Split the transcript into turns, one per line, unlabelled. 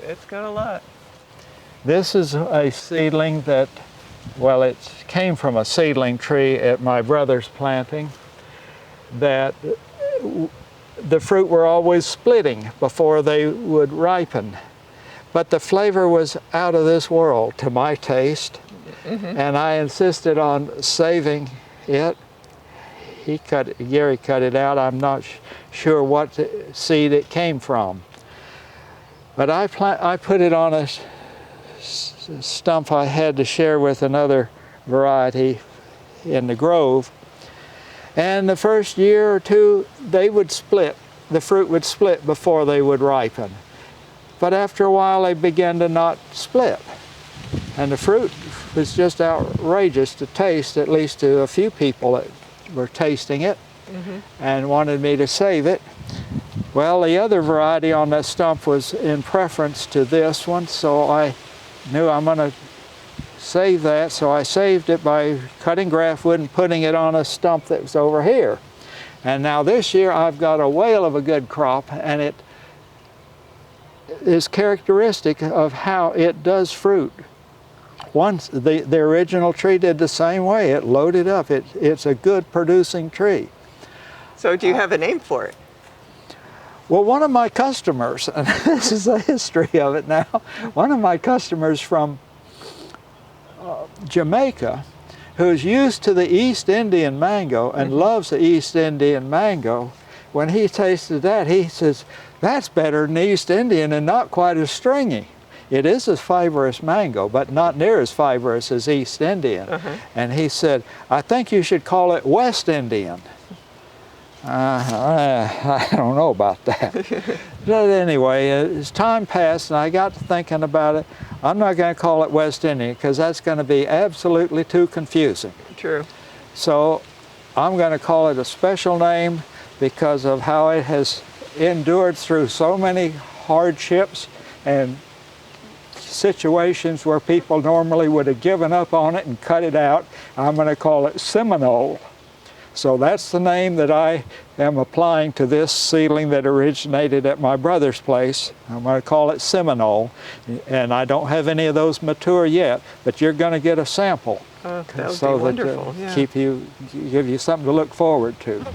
It's got a lot.
This is a seedling that, well, it came from a seedling tree at my brother's planting that the fruit were always splitting before they would ripen. But the flavor was out of this world to my taste, and I insisted on saving it. Gary cut it out. I'm not sure what seed it came from. But I put it on a stump I had to share with another variety in the grove. And the first year or two, they would split. The fruit would split before they would ripen. But after a while, they began to not split. And the fruit was just outrageous to taste, at least to a few people that were tasting it and wanted me to save it. Well, the other variety on that stump was in preference to this one, so I knew I'm going to save that, so I saved it by cutting graft wood and putting it on a stump that was over here. And now this year I've got a whale of a good crop, and it is characteristic of how it does fruit. Once the original tree did the same way. It loaded up. It's a good producing tree.
So do you have a name for it?
Well, one of my customers, and this is the history of it now, one of my customers from Jamaica, who's used to the East Indian mango and loves the East Indian mango, when he tasted that, he says, that's better than East Indian and not quite as stringy. It is a fibrous mango, but not near as fibrous as East Indian. And he said, I think you should call it West Indian. I don't know about that. But anyway, as time passed and I got to thinking about it, I'm not going to call it West Indian because that's going to be absolutely too confusing.
True.
So I'm going to call it a special name because of how it has endured through so many hardships and situations where people normally would have given up on it and cut it out. I'm going to call it Seminole. So that's the name that I am applying to this seedling that originated at my brother's place. I'm going to call it Seminole, and I don't have any of those mature yet, but you're going to get a sample.
That would be wonderful.
Give you something to look forward to.